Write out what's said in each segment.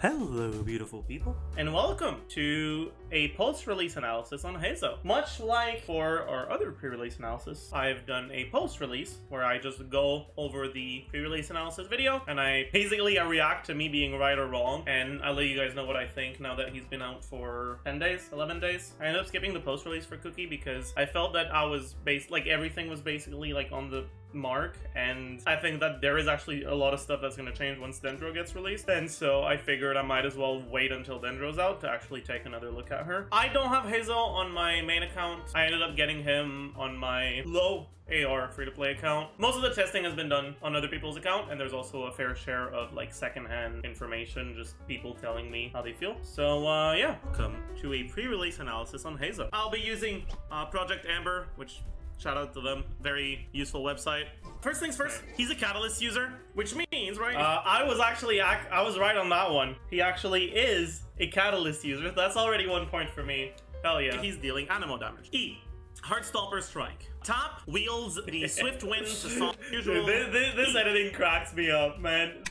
Hello, beautiful people, and welcome to a post-release analysis on Heizou. Much like for our other pre-release analysis, I've done a post-release where I just go over the pre-release analysis video, and I react to me being right or wrong, and I let you guys know what I think now that he's been out for 10 days, 11 days. I ended up skipping the post-release for Cookie because I felt that everything was basically like on the mark, and I think that there is actually a lot of stuff that's going to change once Dendro gets released, and so I figured I might as well wait until Dendro's out to actually take another look at her. I don't have Heizou on my main account. I ended up getting him on my low AR free-to-play account. Most of the testing has been done on other people's account, and there's also a fair share of like secondhand information, just people telling me how they feel. So yeah, welcome to a pre-release analysis on Heizou. I'll be using Project Amber, which shout out to them, very useful website. First things first, he's a Catalyst user, which means, right? I was right on that one. He actually is a Catalyst user. That's already 1 point for me. Hell yeah. He's dealing Anemo damage. E. Heartstopper Strike. Top wields the Swift Wind to solve usual. This editing cracks me up, man.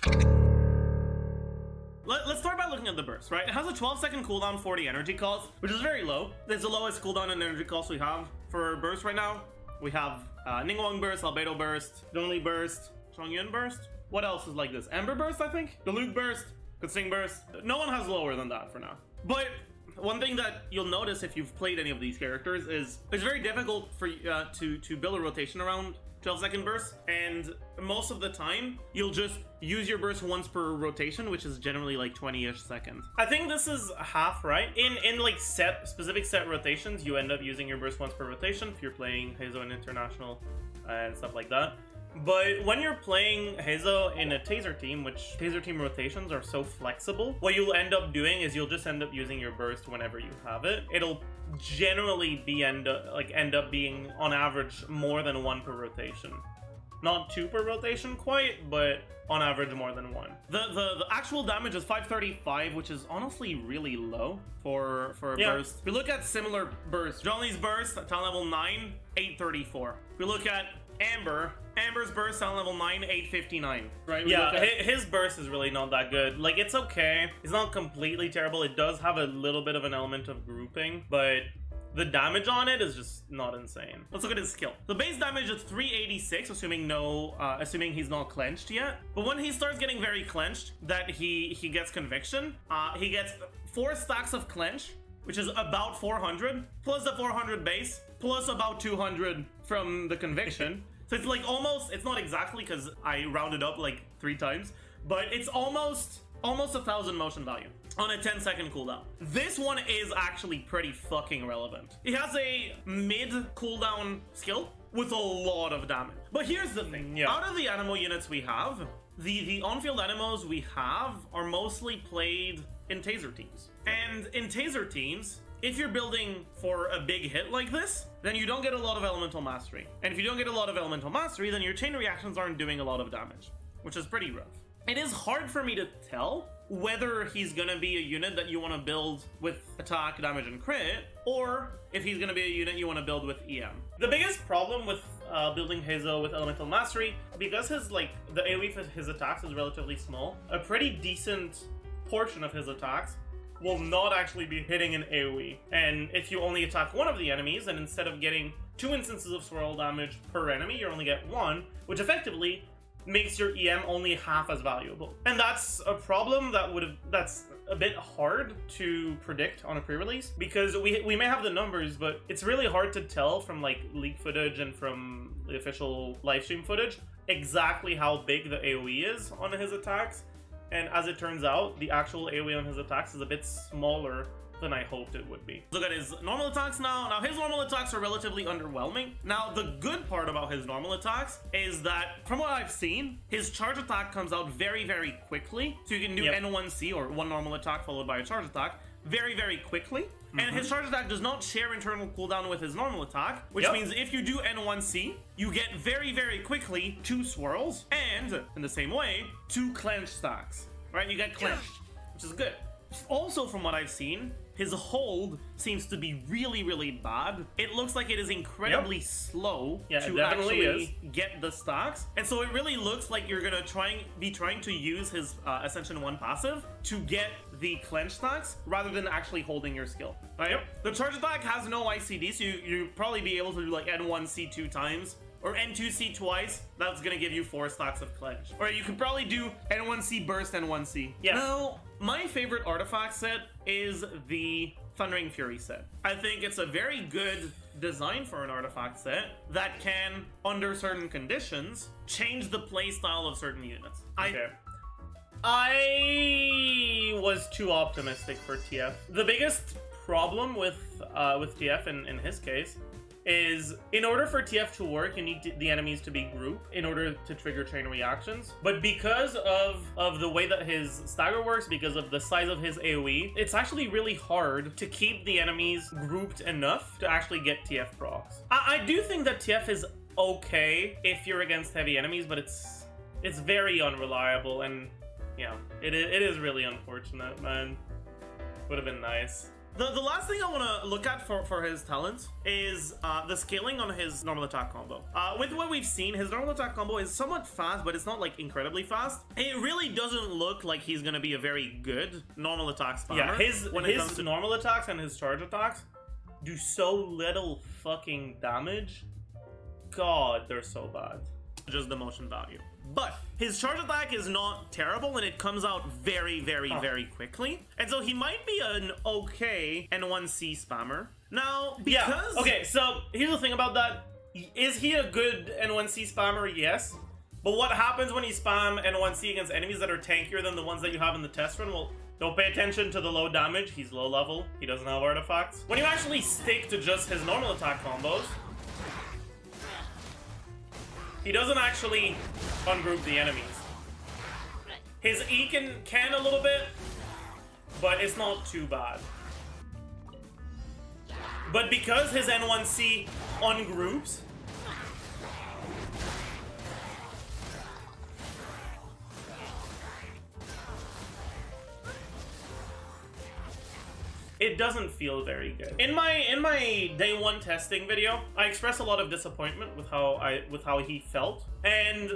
Let's start by looking at the burst, right? It has a 12-second cooldown for the energy calls, which is very low. It's the lowest cooldown and energy calls we have for burst right now. We have Ningguang burst, Albedo burst, Dongli burst, Chongyun burst. What else is like this? Ember burst, I think? Diluc burst, Kutsing burst. No one has lower than that for now. But one thing that you'll notice if you've played any of these characters is it's very difficult for to build a rotation around 12-second bursts, and most of the time you'll just use your burst once per rotation, which is generally like 20-ish seconds. I think this is half right. In like specific set rotations, you end up using your burst once per rotation if you're playing Heizou in International and stuff like that. But when you're playing Heizou in a Taser team, which Taser team rotations are so flexible, what you'll end up doing is you'll just end up using your burst whenever you have it. It'll generally be end up being on average more than one per rotation. Not two per rotation quite, but on average more than one. The actual damage is 535, which is honestly really low for a burst. If we look at similar bursts, Zhongli's burst at talent level 9, 834. If we look at Amber's burst on level 9, 859. Right? Yeah, his burst is really not that good. Like, it's okay. It's not completely terrible. It does have a little bit of an element of grouping, but the damage on it is just not insane. Let's look at his skill. The base damage is 386, assuming he's not clenched yet. But when he starts getting very clenched, that he gets conviction. He gets 4 stacks of clench, which is about 400, plus the 400 base, plus about 200 from the conviction. So it's like it's not exactly because I rounded up like 3 times, but it's almost 1,000 motion value on a 10-second cooldown. This one is actually pretty fucking relevant. It has a mid cooldown skill with a lot of damage. But here's the thing, out of the Anemo units we have, the on-field Anemos we have are mostly played in Taser teams. And in Taser teams, if you're building for a big hit like this, then you don't get a lot of elemental mastery. And if you don't get a lot of elemental mastery, then your chain reactions aren't doing a lot of damage, which is pretty rough. It is hard for me to tell whether he's gonna be a unit that you want to build with attack, damage, and crit, or if he's gonna be a unit you want to build with EM. The biggest problem with building Heizou with elemental mastery, because the AoE for his attacks is relatively small, a pretty decent portion of his attacks will not actually be hitting an AoE. And if you only attack one of the enemies, and instead of getting 2 instances of swirl damage per enemy, you only get 1, which effectively makes your EM only half as valuable. And that's a problem that's a bit hard to predict on a pre-release, because we may have the numbers, but it's really hard to tell from like leak footage and from the official livestream footage exactly how big the AoE is on his attacks. And as it turns out, the actual AoE on his attacks is a bit smaller than I hoped it would be. Look at his normal attacks now. Now, his normal attacks are relatively underwhelming. Now, the good part about his normal attacks is that, from what I've seen, his charge attack comes out very, very quickly. So you can do N1C, or one normal attack followed by a charge attack, very, very quickly. And his charge attack does not share internal cooldown with his normal attack, which means if you do N1C, you get very, very quickly 2 swirls, and, in the same way, 2 clench stacks. Right? You get clenched, which is good. Also, from what I've seen, his hold seems to be really bad. It looks like it is incredibly slow to actually get the stocks. And so it really looks like you're gonna be trying to use his Ascension 1 passive to get the Clenched stocks rather than actually holding your skill. Right? Yep. The charge attack has no ICD, so you probably be able to do like N1C 2 times. Or N2C twice, that's gonna give you 4 stocks of Clenched. Or you could probably do N1C burst, N1C. Yeah. Now, my favorite artifact set is the Thundering Fury set. I think it's a very good design for an artifact set that can, under certain conditions, change the playstyle of certain units. I was too optimistic for TF. The biggest problem with TF in his case is in order for TF to work, you need the enemies to be grouped in order to trigger chain reactions. But because of the way that his stagger works, because of the size of his AoE, it's actually really hard to keep the enemies grouped enough to actually get TF procs. I do think that TF is okay if you're against heavy enemies, but it's very unreliable, and yeah, it is really unfortunate, man. Would have been nice. The last thing I want to look at for his talents is the scaling on his normal attack combo. With what we've seen, his normal attack combo is somewhat fast, but it's not like incredibly fast. It really doesn't look like he's going to be a very good normal attack spammer. Yeah, his normal attacks and his charge attacks do so little fucking damage. God, they're so bad. Just the motion value. But his charge attack is not terrible, and it comes out very quickly. And so he might be an okay N1C spammer. Now, because... Yeah, okay, so here's the thing about that. Is he a good N1C spammer? Yes. But what happens when you spam N1C against enemies that are tankier than the ones that you have in the test run? Well, don't pay attention to the low damage. He's low level. He doesn't have artifacts. When you actually stick to just his normal attack combos, he doesn't actually ungroup the enemies. His E can a little bit, but it's not too bad. But because his N1C ungroups, it doesn't feel very good. In my day one testing video, I expressed a lot of disappointment with how he felt, and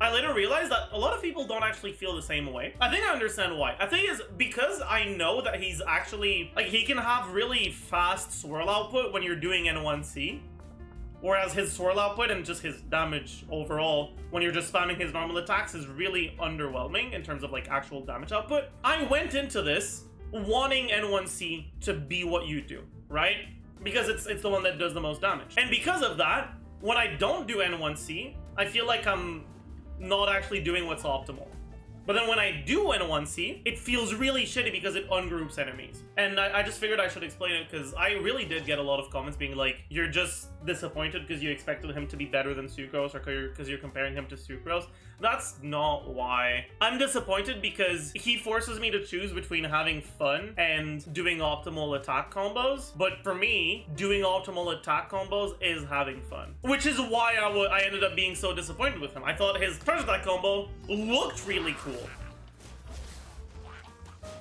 I later realized that a lot of people don't actually feel the same way. I think I understand why. I think it's because I know that he's actually, like, he can have really fast swirl output when you're doing N1C, whereas his swirl output and just his damage overall when you're just spamming his normal attacks is really underwhelming in terms of like actual damage output. I went into this wanting N1C to be what you do, right? Because it's the one that does the most damage. And because of that, when I don't do N1C, I feel like I'm not actually doing what's optimal. But then when I do N1C, it feels really shitty because it ungroups enemies. And I just figured I should explain it because I really did get a lot of comments being like, you're just disappointed because you expected him to be better than Sucrose or because you're comparing him to Sucrose. That's not why. I'm disappointed because he forces me to choose between having fun and doing optimal attack combos. But for me, doing optimal attack combos is having fun. Which is why I ended up being so disappointed with him. I thought his charge attack combo looked really cool.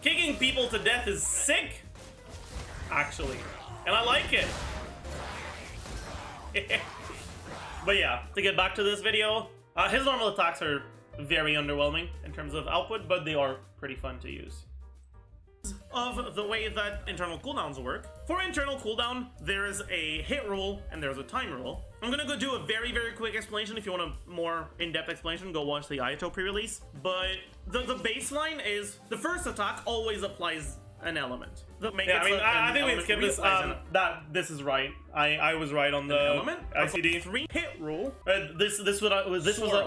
Kicking people to death is sick, actually. And I like it. But yeah, to get back to this video, his normal attacks are very underwhelming in terms of output, but they are pretty fun to use. Of the way that internal cooldowns work. For internal cooldown, there is a hit rule and there's a time rule. I'm gonna go do a very quick explanation. If you want a more in-depth explanation, go watch the Ayato pre-release. But the baseline is the first attack always applies an element. I think we skip this. This is right. I was right on the element. ICD 3 hit rule. This was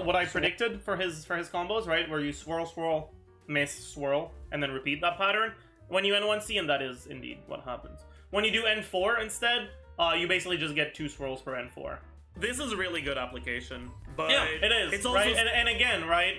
what I predicted for his combos, right? Where you swirl, miss, swirl, and then repeat that pattern when you N1C, and that is indeed what happens. When you do N4 instead, you basically just get 2 swirls per N4. This is a really good application, but yeah, it is. It's also right, and again, right.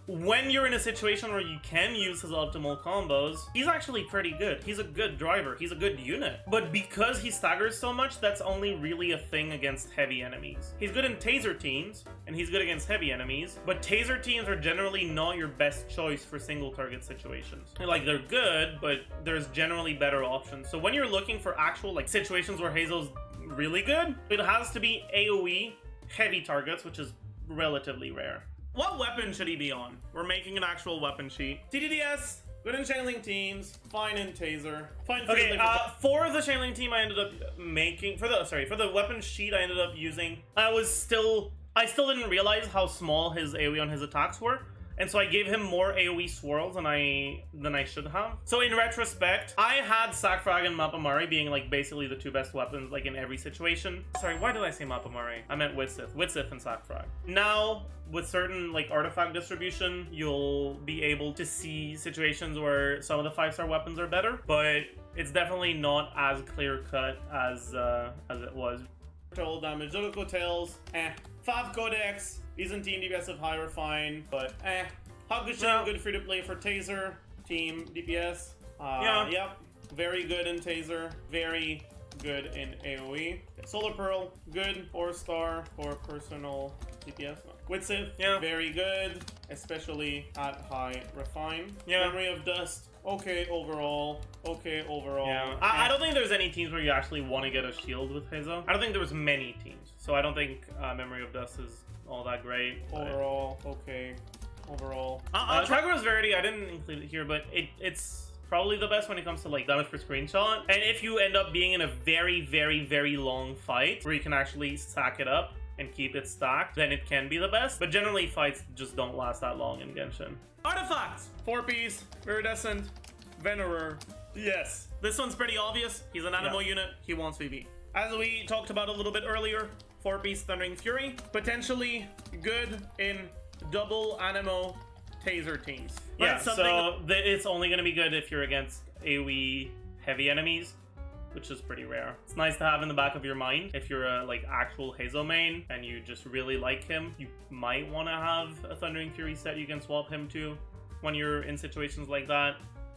when you're in a situation where you can use his optimal combos, he's actually pretty good. He's a good driver. He's a good unit. But because he staggers so much, that's only really a thing against heavy enemies. He's good in taser teams, and he's good against heavy enemies, but taser teams are generally not your best choice for single target situations. Like, they're good, but there's generally better options. So when you're looking for actual, like, situations where Heizou's really good, it has to be AoE heavy targets, which is relatively rare. What weapon should he be on? We're making an actual weapon sheet. TDDS, good in chainlink teams, fine in taser, fine for for the chainlink team I ended up making, for the weapon sheet I ended up using, I still didn't realize how small his AoE on his attacks were. And so I gave him more AoE swirls than I should have. So in retrospect, I had Sackfrag and Mappamari being like basically the two best weapons like in every situation. Sorry, why did I say Mappamari? I meant Witsith and Sackfrag. Now, with certain like artifact distribution, you'll be able to see situations where some of the 5-star weapons are better, but it's definitely not as clear cut as it was. Total damage, Zodiacal Tails, 5 Codex, isn't team DPS of high or fine, but Hakushin, good free to play for Taser, team DPS. Yep, very good in Taser, very good in AoE. Solar Pearl, good 4-star for personal DPS. Witsith, very good, especially at high refine. Memory of Dust, okay overall. Yeah. I don't think there's any teams where you actually want to get a shield with Heizou. I don't think there was many teams, so I don't think Memory of Dust is all that great. Overall, okay. Overall. Trigger's Verity, I didn't include it here, but it's probably the best when it comes to like damage per screenshot. And if you end up being in a very, very, very long fight where you can actually stack it up and keep it stacked, then it can be the best. But generally, fights just don't last that long in Genshin. Artifacts! 4-piece, Iridescent, Venerer. Yes. This one's pretty obvious. He's an Anemo unit. He wants VV. As we talked about a little bit earlier, 4-piece Thundering Fury. Potentially good in double Anemo taser teams. Yeah, so it's only going to be good if you're against AoE heavy enemies, which is pretty rare. It's nice to have in the back of your mind. If you're a like actual Heizou main and you just really like him, you might want to have a Thundering Fury set you can swap him to when you're in situations like that.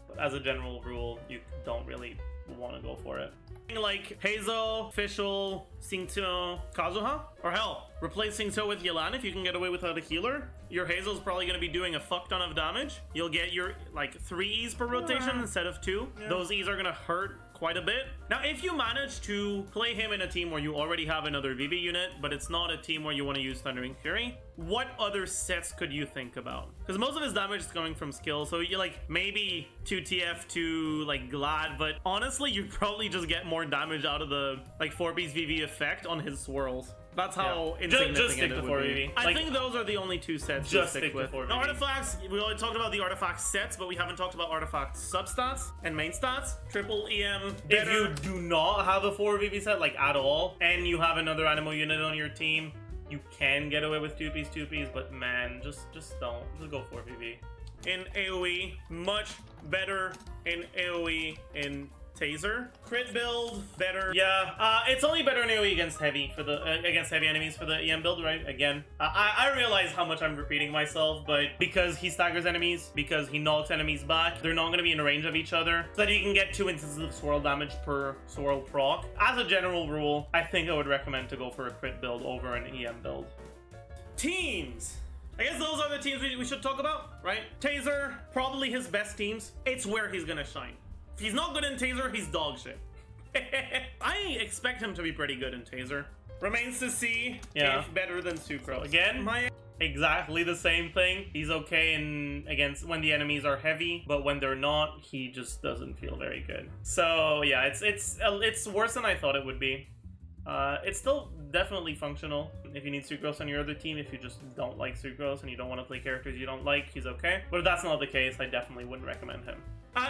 But as a general rule, you don't really want to go for it. Like Heizou, Fischl, Xingqiu, Kazuha, or hell, replace Xingqiu with Yelan if you can get away without a healer. Your Heizou's probably going to be doing a fuck ton of damage. You'll get your like 3 E's per rotation instead of 2. Those E's are going to hurt quite a bit. Now, if you manage to play him in a team where you already have another VV unit, but it's not a team where you want to use Thundering Fury, what other sets could you think about? Because most of his damage is coming from skill, so you like maybe 2 TF to like Glad, but honestly, you'd probably just get more damage out of the like 4-piece VV effect on his swirls. That's how insignificant just stick to 4VV. I think those are the only 2 sets just stick with. 4VV. Now, artifacts, we already talked about the artifact sets, but we haven't talked about artifact substats and main stats. Triple EM. If you do not have a 4VV set, like at all, and you have another Anemo unit on your team, you can get away with 2-piece, but man, just don't. Just go 4VV. In AoE, much better in AoE in Taser. Crit build, better. Yeah, it's only better in AoE against heavy for the against heavy enemies for the EM build, right? Again, I realize how much I'm repeating myself, but because he staggers enemies, because he knocks enemies back, they're not going to be in range of each other, so that you can get 2 instances of swirl damage per swirl proc. As a general rule, I think I would recommend to go for a crit build over an EM build. Teams. I guess those are the teams we should talk about, right? Taser, probably his best teams. It's where he's gonna shine. If he's not good in Taser, he's dog shit. I expect him to be pretty good in Taser. Remains to see if better than Sucrose. Again, exactly the same thing. He's okay against when the enemies are heavy, but when they're not, he just doesn't feel very good. So yeah, it's worse than I thought it would be. It's still definitely functional if you need Sucrose on your other team. If you just don't like Sucrose and you don't want to play characters you don't like, he's okay. But if that's not the case, I definitely wouldn't recommend him.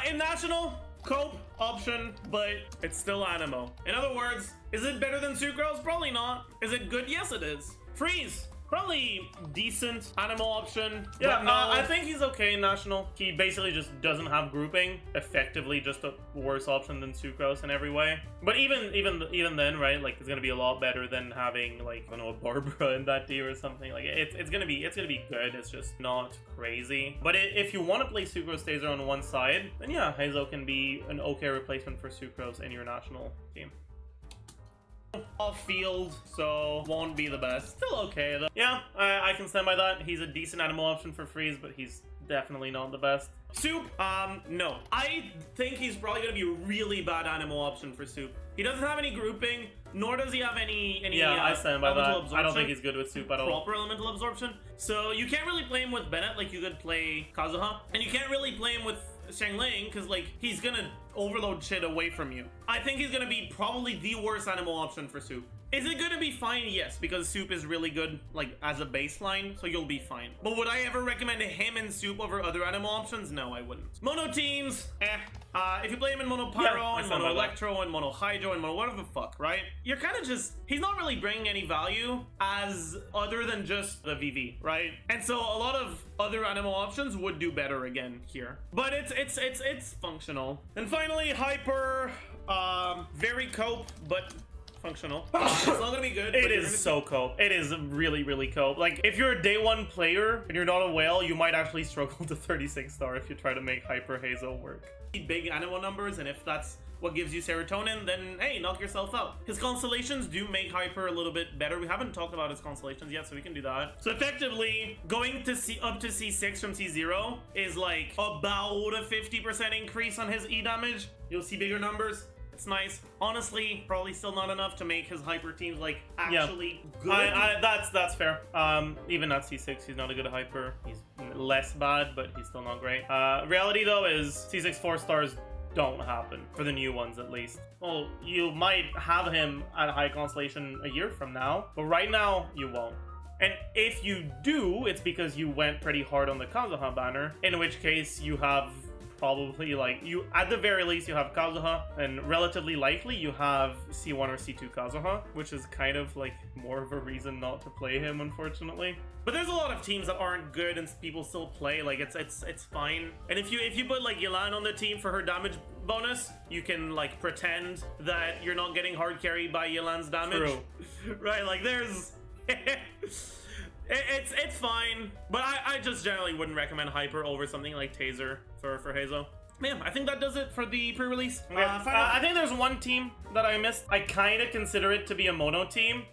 In National, Cope option, but it's still Anemo. In other words, is it better than Sucrose? Probably not. Is it good? Yes, it is. Freeze. Probably decent animal option. Yeah, no. I think he's okay in National. He basically just doesn't have grouping. Effectively just a worse option than Sucrose in every way. But even then, right, like it's gonna be a lot better than having like, I don't know, a Barbara in that tier or something. Like it's gonna be good. It's just not crazy. But if you want to play Sucrose Taser on one side, then yeah, Heizou can be an okay replacement for Sucrose in your National team. Off field, so won't be the best. Still okay though. Yeah, I can stand by that. He's a decent animal option for freeze, but he's definitely not the best. Soup, no. I think he's probably gonna be a really bad animal option for Soup. He doesn't have any grouping, nor does he have any I stand by that. Absorption. I don't think he's good with Soup at all. Proper elemental absorption. So you can't really play him with Bennett like you could play Kazuha, and you can't really play him with Xiangling because like he's gonna overload shit away from you. I think he's gonna be probably the worst animal option for Soup. Is it gonna be fine? Yes, because Soup is really good like as a baseline, so you'll be fine. But would I ever recommend him and Soup over other animal options? No, I wouldn't. Mono teams, if you play him in Mono Pyro and Mono Electro and Mono Hydro and Mono whatever the fuck, right? You're kind of just, he's not really bringing any value as other than just the VV, right? And so a lot of other animal options would do better again here. But it's functional. And finally, Hyper, very cope, but functional. It's not gonna be good. It is so cope. It is really cope. Like, if you're a day one player and you're not a whale, you might actually struggle to 36 star if you try to make Hyper Heizou work. Big animal numbers, and if that's what gives you serotonin, then hey, knock yourself out. His constellations do make Hyper a little bit better. We haven't talked about his constellations yet, so we can do that. So effectively, going to up to C6 from C0 is like about a 50% increase on his E damage. You'll see bigger numbers. It's nice. Honestly, probably still not enough to make his Hyper teams like actually good. That's fair. Even at C6, he's not a good Hyper. He's less bad, but he's still not great. Reality though is C6 4 stars don't happen for the new ones, at least. Well, you might have him at high constellation a year from now, but right now you won't. And if you do, it's because you went pretty hard on the Kazuha banner, in which case you have probably like, you at the very least you have Kazuha, and relatively likely you have C1 or C2 Kazuha, which is kind of like more of a reason not to play him, unfortunately. But there's a lot of teams that aren't good and people still play. Like it's fine. And if you put like Yelan on the team for her damage bonus, you can like pretend that you're not getting hard carried by Yelan's damage. True. Right? Like there's it's fine, but I just generally wouldn't recommend Hyper over something like Taser for Heizou. Man, I think that does it for the pre-release. I think there's one team that I missed. I kind of consider it to be a mono team,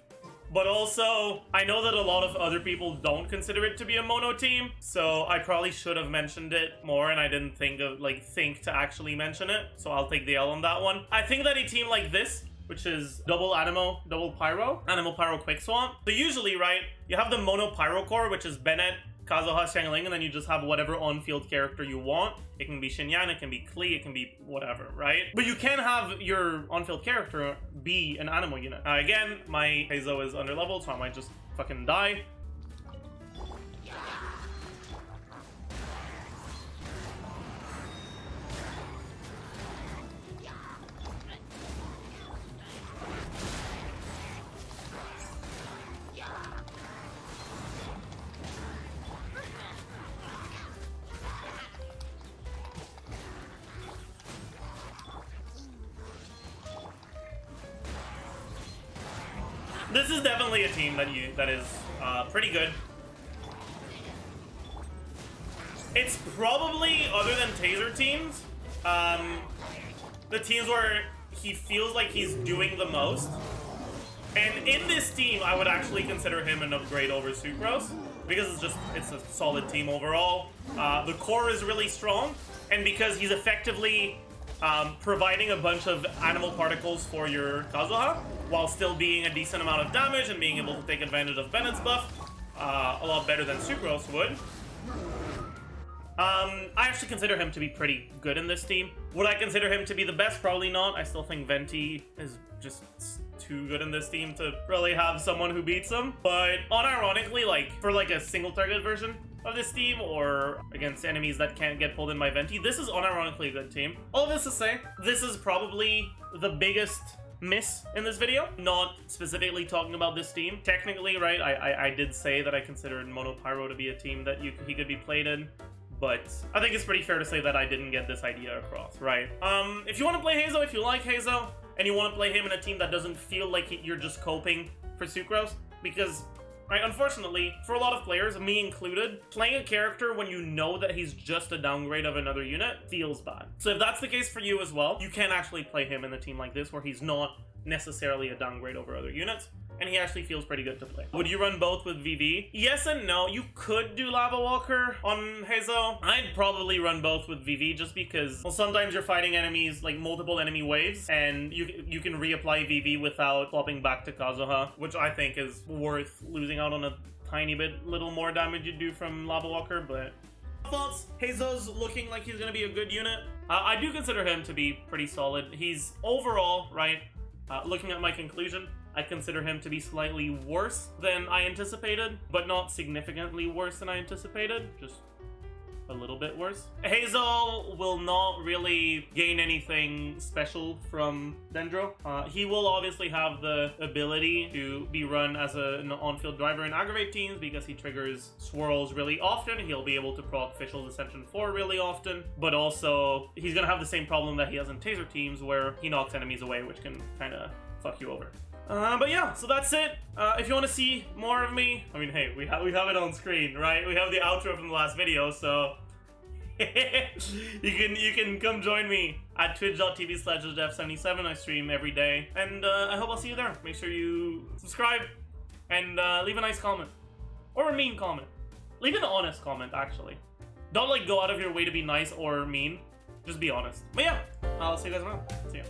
but also I know that a lot of other people don't consider it to be a mono team, so I probably should have mentioned it more, and I didn't think to actually mention it, so I'll take the L on that one. I think that a team like this, which is double Anemo, double Pyro, Anemo Pyro Quickswap. So usually, right, you have the mono Pyro core, which is Bennett, Kazuha, Xiangling, and then you just have whatever on-field character you want. It can be Xinyan, it can be Klee, it can be whatever, right? But you can have your on-field character be an Anemo unit. Again, my Heizou is underleveled, so I might just fucking die. This is definitely a team that is pretty good. It's probably, other than Taser teams, the teams where he feels like he's doing the most. And in this team, I would actually consider him an upgrade over Sucrose, because it's a solid team overall. The core is really strong, and because he's effectively providing a bunch of animal particles for your Kazuha, while still being a decent amount of damage and being able to take advantage of Bennett's buff, a lot better than Sucrose would. I actually consider him to be pretty good in this team. Would I consider him to be the best? Probably not. I still think Venti is just too good in this team to really have someone who beats him. But unironically, like, for like a single target version of this team, or against enemies that can't get pulled in by Venti, this is unironically a good team. All of this to say, this is probably the biggest miss in this video, not specifically talking about this team. Technically, right, I did say that I considered Mono Pyro to be a team that he could be played in, but I think it's pretty fair to say that I didn't get this idea across, right? If you want to play Heizou, if you like Heizou, and you want to play him in a team that doesn't feel like you're just coping for Sucrose, because, right, unfortunately, for a lot of players, me included, playing a character when you know that he's just a downgrade of another unit feels bad. So if that's the case for you as well, you can actually play him in a team like this where he's not necessarily a downgrade over other units, and he actually feels pretty good to play. Would you run both with VV? Yes and no. You could do Lava Walker on Heizou. I'd probably run both with VV just because, well, sometimes you're fighting enemies, like multiple enemy waves, and you can reapply VV without flopping back to Kazuha, which I think is worth losing out on a tiny bit, little more damage you do from Lava Walker, but... Thoughts? Heizou's looking like he's gonna be a good unit. I do consider him to be pretty solid. He's overall, right, looking at my conclusion, I consider him to be slightly worse than I anticipated, but not significantly worse than I anticipated, just a little bit worse. Heizou will not really gain anything special from Dendro. He will obviously have the ability to be run as an on-field driver in aggravate teams because he triggers swirls really often. He'll be able to proc Fischl's Ascension 4 really often, but also he's gonna have the same problem that he has in taser teams where he knocks enemies away, which can kind of fuck you over. But yeah, so that's it. If you want to see more of me, I mean, hey, we have it on screen, right? We have the outro from the last video, so you can come join me at twitch.tv/Zajef77. I stream every day, and I hope I'll see you there. Make sure you subscribe and leave a nice comment or a mean comment. Leave an honest comment, actually. Don't like go out of your way to be nice or mean. Just be honest. But yeah, I'll see you guys around. See ya.